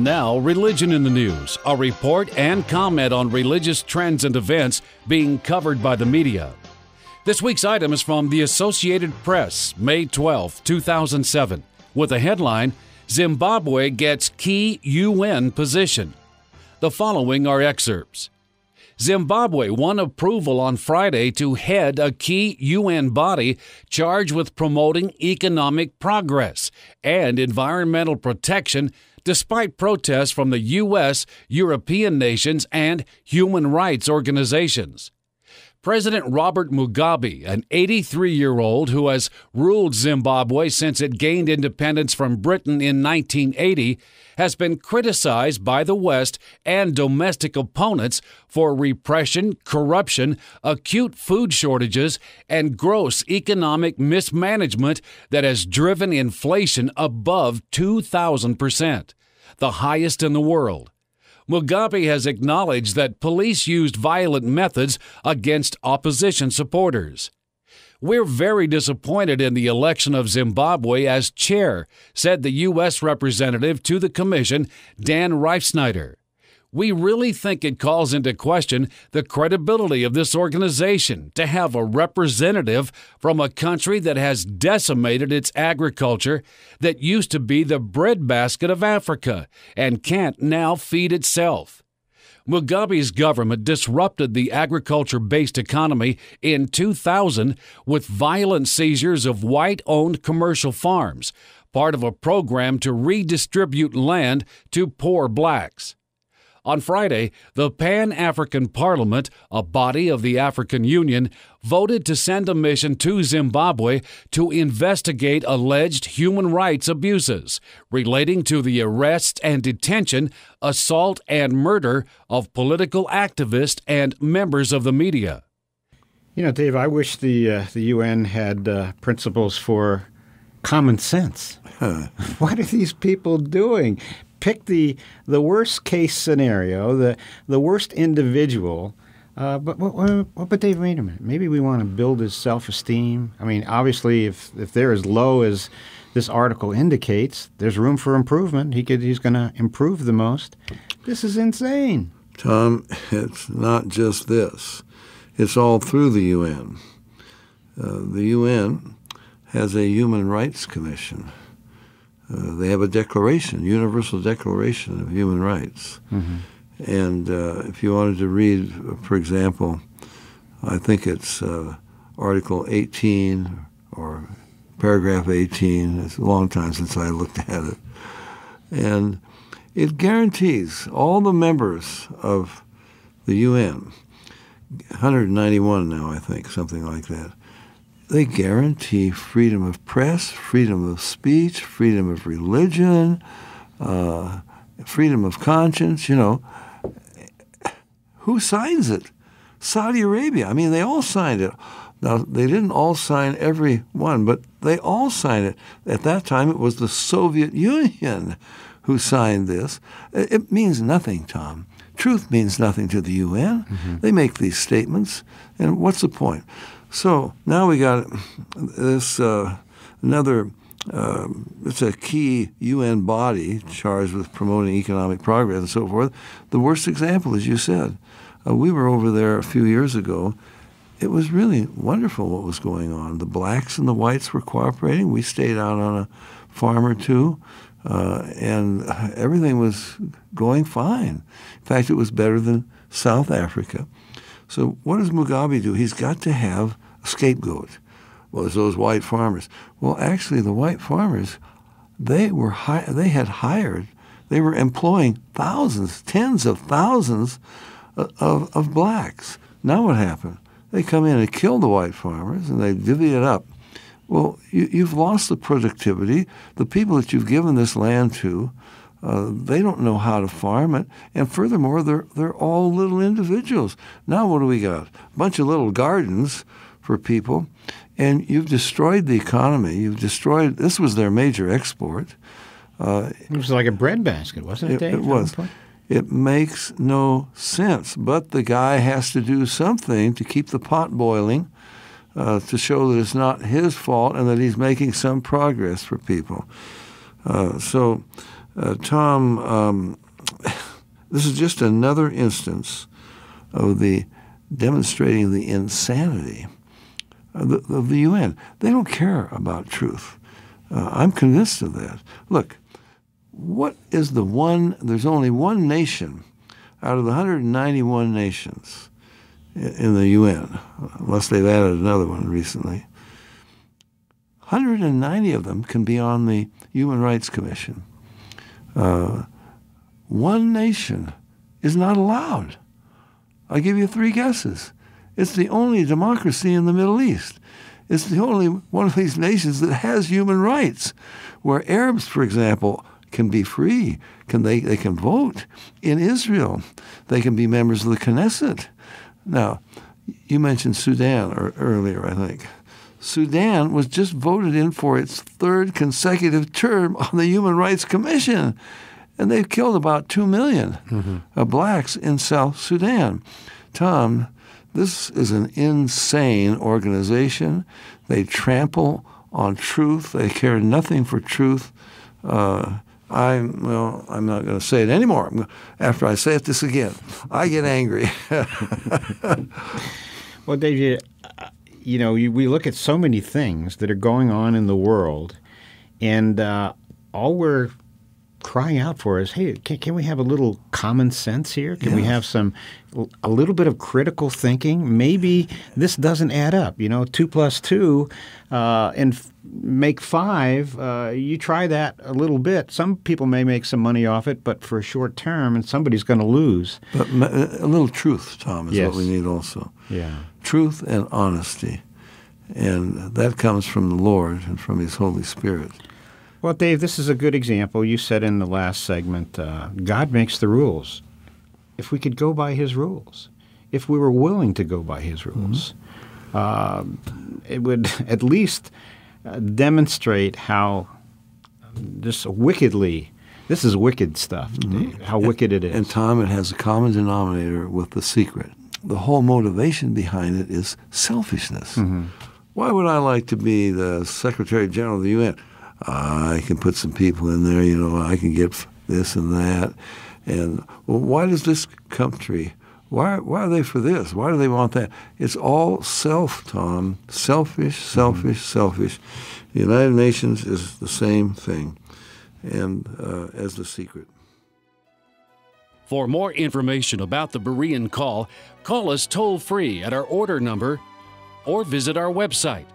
Now, Religion in the News, a report and comment on religious trends and events being covered by the media. This week's item is from the Associated Press, May 12, 2007, with the headline, Zimbabwe Gets Key UN Position. The following are excerpts. Zimbabwe won approval on Friday to head a key UN body charged with promoting economic progress and environmental protection despite protests from the U.S., European nations, and human rights organizations. President Robert Mugabe, an 83-year-old who has ruled Zimbabwe since it gained independence from Britain in 1980, has been criticized by the West and domestic opponents for repression, corruption, acute food shortages, and gross economic mismanagement that has driven inflation above 2,000%, the highest in the world. Mugabe has acknowledged that police used violent methods against opposition supporters. We're very disappointed in the election of Zimbabwe as chair, said the U.S. representative to the commission, Dan Reifsnyder. We really think it calls into question the credibility of this organization to have a representative from a country that has decimated its agriculture, that used to be the breadbasket of Africa and can't now feed itself. Mugabe's government disrupted the agriculture-based economy in 2000 with violent seizures of white-owned commercial farms, part of a program to redistribute land to poor blacks. On Friday, the Pan-African Parliament, a body of the African Union, voted to send a mission to Zimbabwe to investigate alleged human rights abuses relating to the arrest and detention, assault, and murder of political activists and members of the media. You know, Dave, I wish the UN had principles for common sense. What are these people doing? Pick the worst case scenario, the worst individual. But Dave, wait a minute. Maybe we want to build his self-esteem. I mean, obviously, if they're as low as this article indicates, there's room for improvement. He's going to improve the most. This is insane. Tom, it's not just this. It's all through the UN. The UN has a Human Rights Commission. They have a declaration, Universal Declaration of Human Rights. Mm-hmm. And if you wanted to read, for example, I think it's Article 18 or Paragraph 18. It's a long time since I looked at it. And it guarantees all the members of the UN, 191 now, I think, something like that, they guarantee freedom of press, freedom of speech, freedom of religion, freedom of conscience, you know. Who signs it? Saudi Arabia. I mean, they all signed it. Now, they didn't all sign every one, but they all signed it. At that time, it was the Soviet Union who signed this. It means nothing, Tom. Truth means nothing to the UN. Mm-hmm. They make these statements, and what's the point? So now we got this another, it's a key UN body charged with promoting economic progress and so forth. The worst example, as you said, we were over there a few years ago. It was really wonderful what was going on. The blacks and the whites were cooperating. We stayed out on a farm or two, and everything was going fine. In fact, it was better than South Africa. So what does Mugabe do? He's got to have a scapegoat. Well, it's those white farmers. Well, actually, the white farmers, they were they were employing thousands, tens of thousands of blacks. Now what happened? They come in and kill the white farmers, and they divvy it up. Well, you've lost the productivity. The people that you've given this land to, they don't know how to farm it, and furthermore, they're all little individuals. Now what do we got? A bunch of little gardens for people, and you've destroyed the economy. You've destroyed. This was their major export. It was like a breadbasket, wasn't it, Dave? It was. It makes no sense, but the guy has to do something to keep the pot boiling, to show that it's not his fault and that he's making some progress for people. So Tom, this is just another instance of the demonstrating the insanity of the UN. They don't care about truth. I'm convinced of that. Look, what is there's only one nation out of the 191 nations in the UN, unless they've added another one recently. 190 of them can be on the Human Rights Commission. One nation is not allowed. I'll give you 3 guesses. It's the only democracy in the Middle East. It's the only one of these nations that has human rights, where Arabs, for example, can be free. They can vote. In Israel, they can be members of the Knesset. Now, you mentioned Sudan earlier, I think. Sudan was just voted in for its 3rd consecutive term on the Human Rights Commission, and they've killed about 2 million blacks in South Sudan. Tom, this is an insane organization. They trample on truth. They care nothing for truth. I'm not going to say it anymore. After I say this again, I get angry. Well, Dave, we look at so many things that are going on in the world, and all we're crying out for is, hey, can we have a little common sense here? Can we have a little bit of critical thinking? Maybe this doesn't add up. 2 plus 2 and make 5. You try that a little bit. Some people may make some money off it, but for a short term, and somebody's going to lose. But a little truth, Tom, is what we need also. Yeah. Truth and honesty. And that comes from the Lord and from His Holy Spirit. Well, Dave, this is a good example. You said in the last segment, God makes the rules. If we could go by His rules, if we were willing to go by His rules, it would at least demonstrate how this is wicked stuff, Dave, how wicked it is. And Tom, it has a common denominator with the secret. The whole motivation behind it is selfishness. Why would I like to be the Secretary General of the UN? I can put some people in there, I can get this and that. And why does this country, why are they for this? Why do they want that? It's all self, Tom. Selfish, selfish. The United Nations is the same thing and as the secret. For more information about the Berean call us toll-free at our order number or visit our website